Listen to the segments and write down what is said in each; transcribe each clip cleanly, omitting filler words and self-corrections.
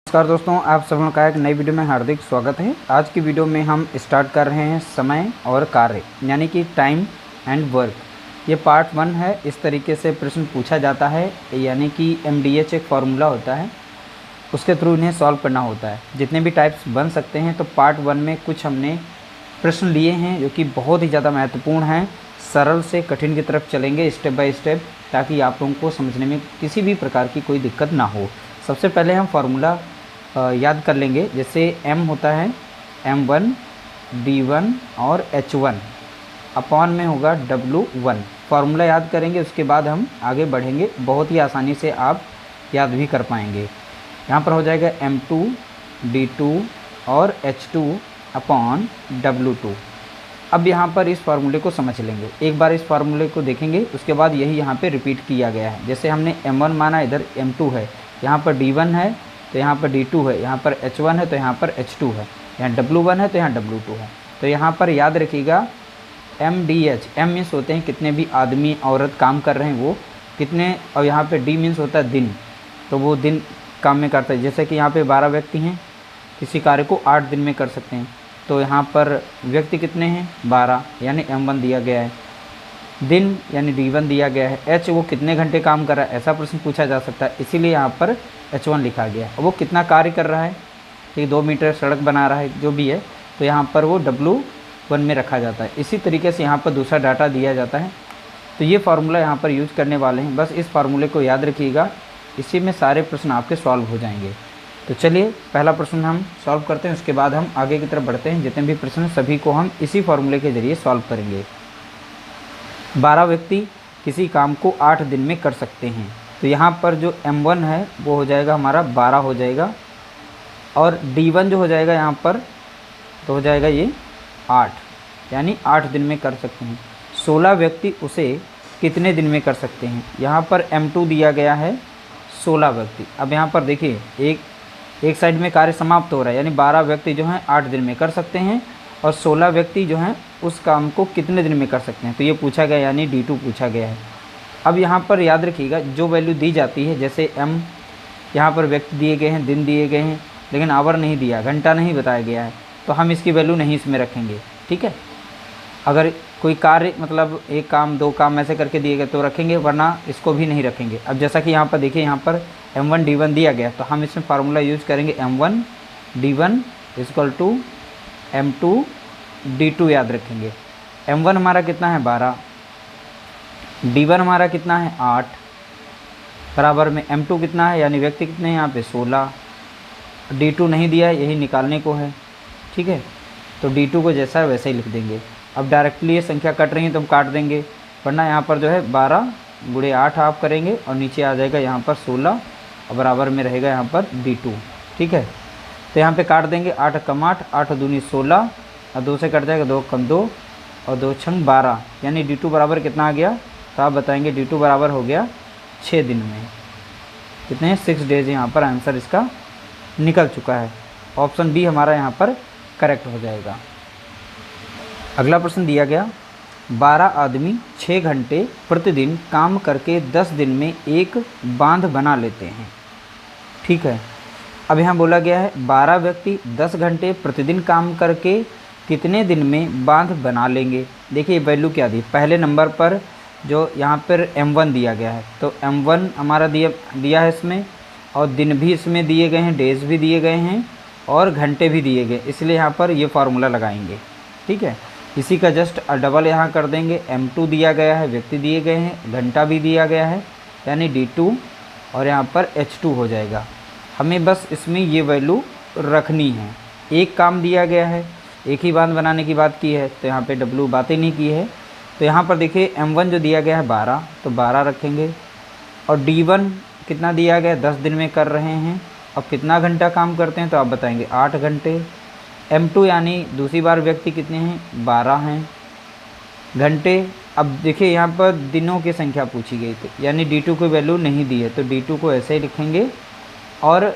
नमस्कार दोस्तों, आप सभी का एक नई वीडियो में हार्दिक स्वागत है। आज की वीडियो में हम स्टार्ट कर रहे हैं समय और कार्य यानी कि टाइम एंड वर्क। ये पार्ट 1 है। इस तरीके से प्रश्न पूछा जाता है, यानी कि MDH एक फार्मूला होता है, उसके थ्रू इन्हें सॉल्व करना होता है। जितने भी टाइप्स बन सकते हैं, तो पार्ट 1 में कुछ हमने प्रश्न लिए हैं जो कि बहुत ही ज़्यादा महत्वपूर्ण हैं। सरल से कठिन की तरफ चलेंगे स्टेप बाय स्टेप, ताकि आप लोगों को समझने में किसी भी प्रकार की कोई दिक्कत ना हो। सबसे पहले हम फार्मूला याद कर लेंगे। जैसे M होता है M1 D1 और H1 अपॉन में होगा W1। फार्मूला याद करेंगे, उसके बाद हम आगे बढ़ेंगे। बहुत ही आसानी से आप याद भी कर पाएंगे। यहाँ पर हो जाएगा M2 D2 और H2 अपॉन W2। अब यहाँ पर इस फार्मूले को समझ लेंगे। एक बार इस फार्मूले को देखेंगे, उसके बाद यही यहाँ पे रिपीट किया गया है। जैसे हमने M1 माना, इधर M2 है, यहाँ पर D1 है तो यहाँ पर D2 है, यहाँ पर H1 है तो यहाँ पर H2 है, यहाँ W1 है तो यहाँ W2 है। तो यहाँ पर याद रखिएगा MDH, M मीन्स होते हैं कितने भी आदमी औरत काम कर रहे हैं वो कितने, और यहाँ पे D मीन्स होता है दिन, तो वो दिन काम में करता है। जैसे कि यहाँ पे 12 व्यक्ति हैं, किसी कार्य को 8 दिन में कर सकते हैं, तो यहाँ पर व्यक्ति कितने हैं 12, यानी M1 दिया गया है। दिन यानी D1 दिया गया है। H वो कितने घंटे काम कर रहा है, ऐसा प्रश्न पूछा जा सकता है, इसीलिए यहाँ पर H1 लिखा गया है। वो कितना कार्य कर रहा है, ठीक 2 मीटर सड़क बना रहा है, जो भी है, तो यहाँ पर वो W1 में रखा जाता है। इसी तरीके से यहाँ पर दूसरा डाटा दिया जाता है। तो ये फार्मूला यहाँ पर यूज करने वाले हैं। बस इस फार्मूले को याद रखिएगा, इसी में सारे प्रश्न आपके सॉल्व हो जाएंगे। तो चलिए पहला प्रश्न हम सॉल्व करते हैं, उसके बाद हम आगे की तरफ बढ़ते हैं। जितने भी प्रश्न हैं सभी को हम इसी फार्मूले के ज़रिए सॉल्व करेंगे। 12 व्यक्ति किसी काम को 8 दिन में कर सकते हैं, तो यहाँ पर जो M1 है वो हो जाएगा हमारा 12 हो जाएगा, और D1 जो हो जाएगा यहाँ पर तो हो जाएगा ये 8, यानी 8 दिन में कर सकते हैं। 16 व्यक्ति उसे कितने दिन में कर सकते हैं, यहाँ पर M2 दिया गया है 16 व्यक्ति। अब यहाँ पर देखिए एक साइड में कार्य समाप्त हो रहा है, यानी 12 व्यक्ति जो हैं 8 दिन में कर सकते हैं, और 16 व्यक्ति जो हैं उस काम को कितने दिन में कर सकते हैं, तो ये पूछा गया, यानी D2 पूछा गया है। अब यहाँ पर याद रखिएगा जो वैल्यू दी जाती है, जैसे M यहाँ पर व्यक्ति दिए गए हैं, दिन दिए गए हैं, लेकिन आवर नहीं दिया, घंटा नहीं बताया गया है, तो हम इसकी वैल्यू नहीं इसमें रखेंगे, ठीक है। अगर कोई कार्य मतलब एक काम 2 काम ऐसे करके दिए गए तो रखेंगे, वरना इसको भी नहीं रखेंगे। अब जैसा कि यहाँ पर देखिए, यहाँ पर M1 D1 दिया गया, तो हम इसमें फार्मूला यूज करेंगे M1 D1 equal to M2 D2 याद रखेंगे। M1 हमारा कितना है 12, D1 हमारा कितना है 8, बराबर में M2 कितना है, यानी व्यक्ति कितने हैं यहाँ पे 16, D2 नहीं दिया है, यही निकालने को है, ठीक है। तो D2 को जैसा है वैसे ही लिख देंगे। अब डायरेक्टली ये संख्या कट रही है तो हम काट देंगे, वरना यहाँ पर जो है 12 गुणे 8 आप करेंगे, और नीचे आ जाएगा यहाँ पर 16, और बराबर में रहेगा यहाँ पर D2, ठीक है। तो यहाँ पे काट देंगे, 8 कम 8, 8 दूनी 16, और 2 से कट जाएगा, 2 कम 2, और 2 छंग 12, यानी D2 बराबर कितना आ गया, तो आप बताएंगे D2 बराबर हो गया 6 दिन में। कितने हैं 6 डेज, यहाँ पर आंसर इसका निकल चुका है। ऑप्शन बी हमारा यहाँ पर करेक्ट हो जाएगा। अगला प्रश्न दिया गया, 12 आदमी 6 घंटे प्रतिदिन काम करके 10 दिन में एक बांध बना लेते हैं, ठीक है। अब यहाँ बोला गया है 12 व्यक्ति 10 घंटे प्रतिदिन काम करके कितने दिन में बांध बना लेंगे। देखिए वैल्यू क्या दी, पहले नंबर पर जो यहाँ पर M1 दिया गया है, तो M1 हमारा दिया है इसमें, और दिन भी इसमें दिए गए हैं, डेज भी दिए गए हैं, और घंटे भी दिए गए, इसलिए यहाँ पर ये फार्मूला लगाएंगे, ठीक है। इसी का जस्ट डबल यहाँ कर देंगे। M2 दिया गया है, व्यक्ति दिए गए हैं, घंटा भी दिया गया है, यानी D2, और यहाँ पर H2 हो जाएगा। हमें बस इसमें ये वैल्यू रखनी है। एक काम दिया गया है, एक ही बांध बनाने की बात की है, तो यहाँ पे W बातें नहीं की है। तो यहाँ पर देखिए M1 जो दिया गया है 12, तो 12 रखेंगे, और D1 कितना दिया गया है 10 दिन में कर रहे हैं, और कितना घंटा काम करते हैं तो आप बताएंगे 8 घंटे। M2 यानी दूसरी बार व्यक्ति कितने हैं 12 हैं। घंटे, अब देखिए यहाँ पर दिनों की संख्या पूछी गई थी, यानी D2 को वैल्यू नहीं दी है, तो D2 को ऐसे ही लिखेंगे, और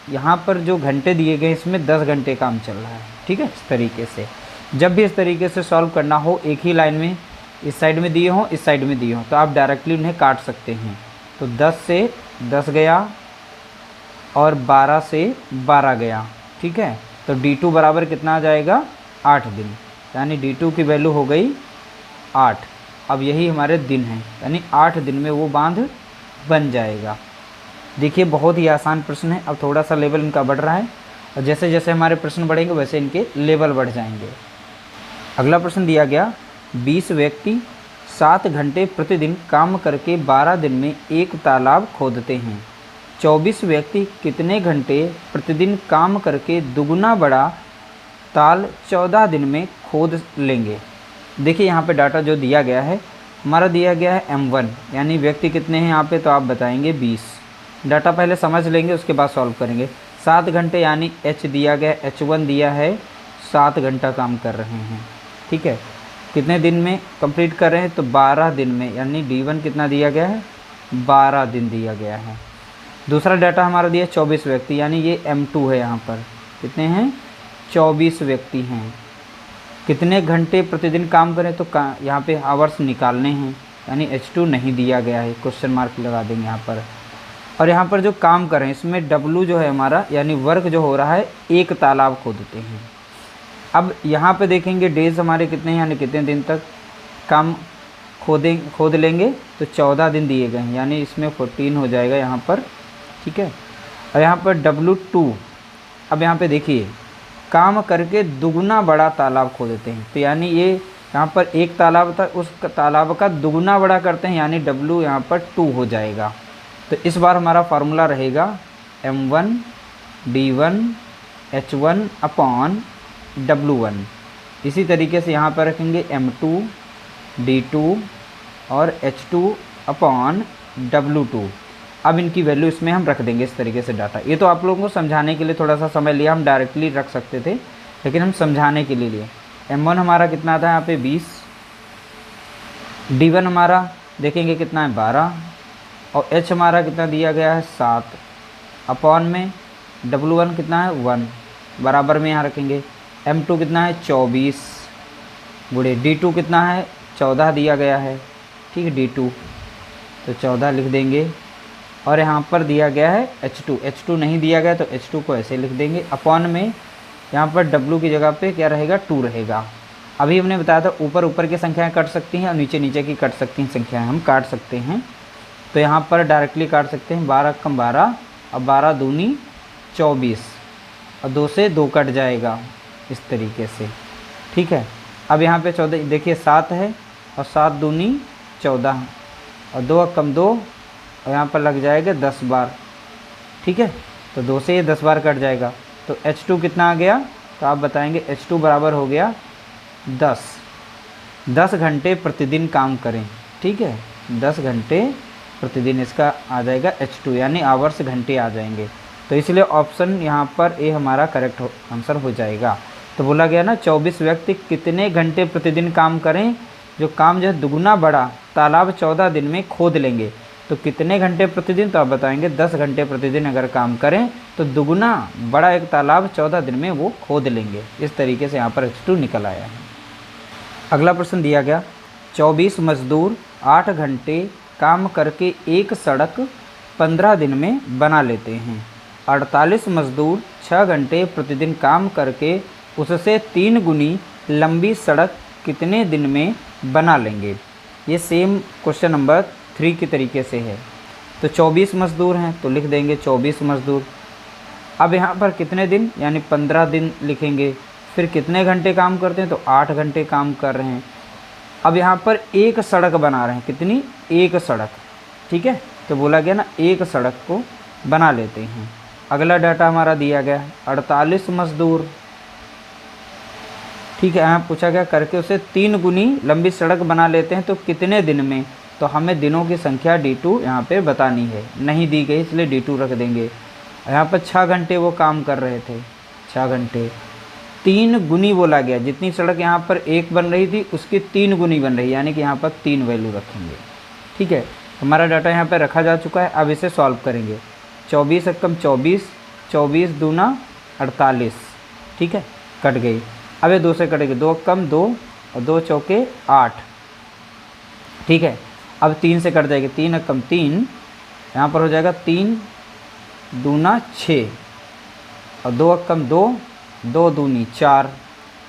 यहाँ पर जो घंटे दिए गए इसमें 10 घंटे काम चल रहा है, ठीक है। इस तरीके से जब भी इस तरीके से सॉल्व करना हो, एक ही लाइन में इस साइड में दिए हों, इस साइड में दिए हों, तो आप डायरेक्टली उन्हें काट सकते हैं। तो 10 से 10 गया, और 12 से 12 गया, ठीक है। तो D2 बराबर कितना आ जाएगा, 8 दिन, यानी D2 की वैल्यू हो गई 8। अब यही हमारे दिन हैं, यानी 8 दिन में वो बांध बन जाएगा। देखिए बहुत ही आसान प्रश्न है। अब थोड़ा सा लेवल इनका बढ़ रहा है और जैसे जैसे हमारे प्रश्न बढ़ेंगे वैसे इनके लेवल बढ़ जाएंगे। अगला प्रश्न दिया गया, 20 व्यक्ति 7 घंटे प्रतिदिन काम करके 12 दिन में एक तालाब खोदते हैं। 24 व्यक्ति कितने घंटे प्रतिदिन काम करके दुगना बड़ा ताल 14 दिन में खोद लेंगे। देखिए यहाँ पे डाटा जो दिया गया है हमारा दिया गया है M1, यानी व्यक्ति कितने हैं यहाँ पे, तो आप बताएंगे 20। डाटा पहले समझ लेंगे उसके बाद सॉल्व करेंगे। 7 घंटे यानी H दिया गया, H1 दिया है, 7 घंटा काम कर रहे हैं, ठीक है। कितने दिन में कंप्लीट कर रहे हैं, तो 12 दिन में, यानी D1 कितना दिया गया है, 12 दिन दिया गया है। दूसरा डाटा हमारा दिया 24 व्यक्ति, यानी ये M2 है। यहाँ पर कितने हैं, 24 व्यक्ति हैं। कितने घंटे प्रतिदिन काम करें, तो यहाँ पे आवर्स निकालने हैं, यानी H2 नहीं दिया गया है, क्वेश्चन मार्क लगा देंगे यहाँ पर। और यहाँ पर जो काम करें इसमें W जो है हमारा, यानी वर्क जो हो रहा है, एक तालाब खोदते हैं। अब यहाँ पे देखेंगे डेज हमारे कितने हैं, यानी कितने दिन तक काम खोद लेंगे, तो 14 दिन दिए गए हैं, यानी इसमें 14 हो जाएगा यहाँ पर, ठीक है। और यहाँ पर W2, अब यहाँ पे देखिए काम करके दुगना बड़ा तालाब खोदते हैं, तो यानी ये यहाँ पर एक तालाब था, उस तालाब का दुगना बड़ा करते हैं, यानी W यहाँ पर 2 हो जाएगा। तो इस बार हमारा फार्मूला रहेगा M1 D1 H1 upon W1। इसी तरीके से यहाँ पर रखेंगे M2 D2 और H2 अपॉन W2। अब इनकी वैल्यू इसमें हम रख देंगे इस तरीके से डाटा। ये तो आप लोगों को समझाने के लिए थोड़ा सा समय लिया, हम डायरेक्टली रख सकते थे, लेकिन हम समझाने के लिए लिए। M1 हमारा कितना था यहाँ पे 20, D1 हमारा देखेंगे कितना है 12, और H हमारा कितना दिया गया है 7, अपॉन में W1 कितना है 1, बराबर में यहाँ रखेंगे। M2 कितना है 24 गुणे D2 कितना है 14 दिया गया है, ठीक है, D2 तो 14 लिख देंगे। और यहाँ पर दिया गया है H2 नहीं दिया गया तो H2 को ऐसे लिख देंगे, अपॉन में यहाँ पर W की जगह पे क्या रहेगा 2 रहेगा। अभी हमने बताया था ऊपर ऊपर की संख्याएं कट सकती हैं और नीचे नीचे की कट सकती हैं संख्याएं, हम काट सकते हैं। तो यहाँ पर डायरेक्टली काट सकते हैं, 12 कम 12 और 12 दूनी 24 और 2 से 2 कट जाएगा इस तरीके से, ठीक है। अब यहाँ पे 14 देखिए 7 है और 7 दूनी 14 और 2 कम 2 और यहाँ पर लग जाएगा 10 बार, ठीक है। तो 2 से ये 10 बार कट जाएगा। तो H2 कितना आ गया, तो आप बताएंगे H2 बराबर हो गया 10 घंटे प्रतिदिन काम करें, ठीक है, 10 घंटे प्रतिदिन इसका आ जाएगा H2, यानी आवर्स घंटे आ जाएंगे। तो इसलिए ऑप्शन यहाँ पर ए हमारा करेक्ट आंसर हो जाएगा। तो बोला गया ना 24 व्यक्ति कितने घंटे प्रतिदिन काम करें, जो काम जो है दुगना बड़ा तालाब 14 दिन में खोद लेंगे। तो कितने घंटे प्रतिदिन, तो आप बताएंगे 10 घंटे प्रतिदिन अगर काम करें तो दुगना बड़ा एक तालाब 14 दिन में वो खोद लेंगे। इस तरीके से यहाँ पर H2 निकल आया है। अगला प्रश्न दिया गया, 24 मजदूर 8 घंटे काम करके एक सड़क 15 दिन में बना लेते हैं। 48 मजदूर 6 घंटे प्रतिदिन काम करके उससे 3 गुनी लंबी सड़क कितने दिन में बना लेंगे। ये सेम क्वेश्चन नंबर 3 के तरीके से है। तो 24 मजदूर हैं तो लिख देंगे 24 मजदूर। अब यहाँ पर कितने दिन, यानी 15 दिन लिखेंगे। फिर कितने घंटे काम करते हैं, तो 8 घंटे काम कर रहे हैं। अब यहाँ पर एक सड़क बना रहे हैं, कितनी, एक सड़क, ठीक है। तो बोला गया ना एक सड़क को बना लेते हैं। अगला डाटा हमारा दिया गया 48 मजदूर, ठीक है। यहाँ पूछा गया करके उसे 3 गुनी लंबी सड़क बना लेते हैं तो कितने दिन में, तो हमें दिनों की संख्या D2 यहाँ पे बतानी है, नहीं दी गई इसलिए D2 रख देंगे। यहाँ पर 6 घंटे वो काम कर रहे थे, 6 घंटे 3 गुनी बोला गया, जितनी सड़क यहाँ पर एक बन रही थी उसकी 3 गुनी बन रही, यानी कि यहाँ पर 3 वैल्यू रखेंगे, ठीक है। हमारा डाटा यहाँ पर रखा जा चुका है। अब इसे सॉल्व करेंगे। 24 कम 24, 24 दूना 48, ठीक है, कट गई। अब ये 2 से कटेगी, 2 कम 2 और 2 चौके 8, ठीक है। अब 3 से कट जाएगी, 3 कम 3, यहाँ पर हो जाएगा 3 दूना 6 और 2 कम 2, 2 दूनी 4।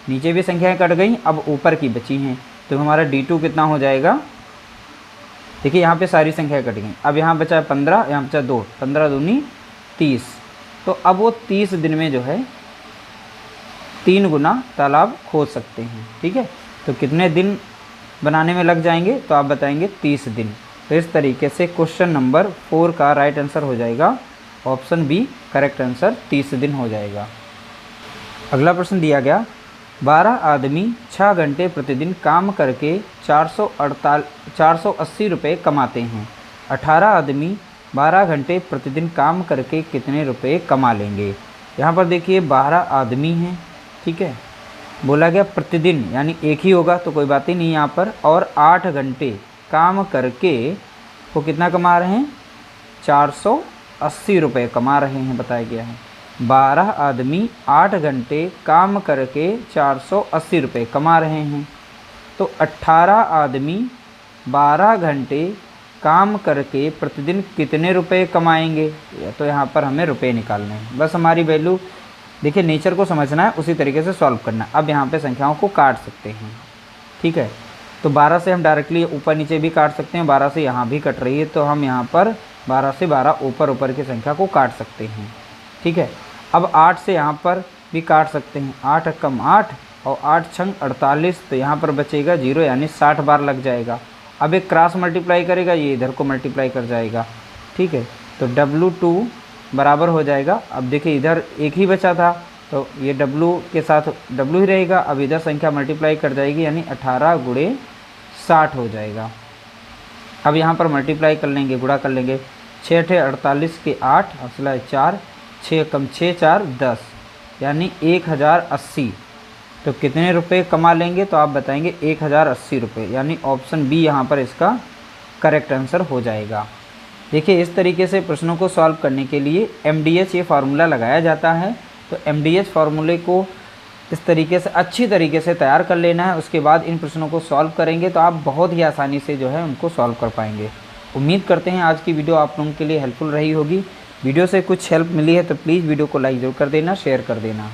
नीचे भी संख्याएं कट गई, अब ऊपर की बची हैं, तो हमारा D2 कितना हो जाएगा। देखिए यहाँ पे सारी संख्याएं कट गई, अब यहाँ बचा 15, यहाँ बचा 2, 15 दूनी 30। तो अब वो 30 दिन में जो है 3 गुना तालाब खोद सकते हैं। ठीक है, तो कितने दिन बनाने में लग जाएंगे, तो आप बताएंगे 30 दिन। तो इस तरीके से क्वेश्चन नंबर 4 का राइट आंसर हो जाएगा ऑप्शन बी, करेक्ट आंसर 30 दिन हो जाएगा। अगला प्रश्न दिया गया, 12 आदमी 6 घंटे प्रतिदिन काम करके 480 रुपये कमाते हैं। 18 आदमी 12 घंटे प्रतिदिन काम करके कितने रुपए कमा लेंगे। यहाँ पर देखिए 12 आदमी हैं, ठीक है, बोला गया प्रतिदिन यानी एक ही होगा तो कोई बात ही नहीं यहाँ पर, और 8 घंटे काम करके वो कितना कमा रहे हैं, 480 रुपये कमा रहे हैं, बताया गया है। 12 आदमी 8 घंटे काम करके 480 रुपये कमा रहे हैं। तो 18 आदमी 12 घंटे काम करके प्रतिदिन कितने रुपए कमाएंगे, तो यहाँ पर हमें रुपए निकालने हैं। बस हमारी वैल्यू देखिए, नेचर को समझना है, उसी तरीके से सॉल्व करना है। अब यहाँ पे संख्याओं को काट सकते हैं। ठीक है, तो 12 से हम डायरेक्टली ऊपर नीचे भी काट सकते हैं, 12 से यहाँ भी कट रही है, तो हम यहाँ पर 12 से 12 ऊपर की संख्या को काट सकते हैं। ठीक है, अब 8 से यहाँ पर भी काट सकते हैं, 8 कम 8 और 8 छंग 48, तो यहाँ पर बचेगा 0 यानी 60 बार लग जाएगा। अब एक क्रॉस मल्टीप्लाई करेगा, ये इधर को मल्टीप्लाई कर जाएगा। ठीक है, तो W2 बराबर हो जाएगा। अब देखिए इधर एक ही बचा था, तो ये W के साथ W ही रहेगा। अब इधर संख्या मल्टीप्लाई कर जाएगी यानी 18 गुणे 60 हो जाएगा। अब यहाँ पर मल्टीप्लाई कर लेंगे, गुणा कर लेंगे, 6 × 48 के 8, हौसला 4, 6 कम 6 4 10 यानी 1080। तो कितने रुपए कमा लेंगे, तो आप बताएंगे 1080 रुपये, यानी ऑप्शन बी यहाँ पर इसका करेक्ट आंसर हो जाएगा। देखिए इस तरीके से प्रश्नों को सॉल्व करने के लिए MDH ये फार्मूला लगाया जाता है। तो MDH फार्मूले को इस तरीके से अच्छी तरीके से तैयार कर लेना है, उसके बाद इन प्रश्नों को सॉल्व करेंगे तो आप बहुत ही आसानी से जो है उनको सॉल्व कर पाएंगे। उम्मीद करते हैं आज की वीडियो आप लोगों के लिए हेल्पफुल रही होगी। वीडियो से कुछ हेल्प मिली है तो प्लीज़ वीडियो को लाइक जरूर कर देना, शेयर कर देना।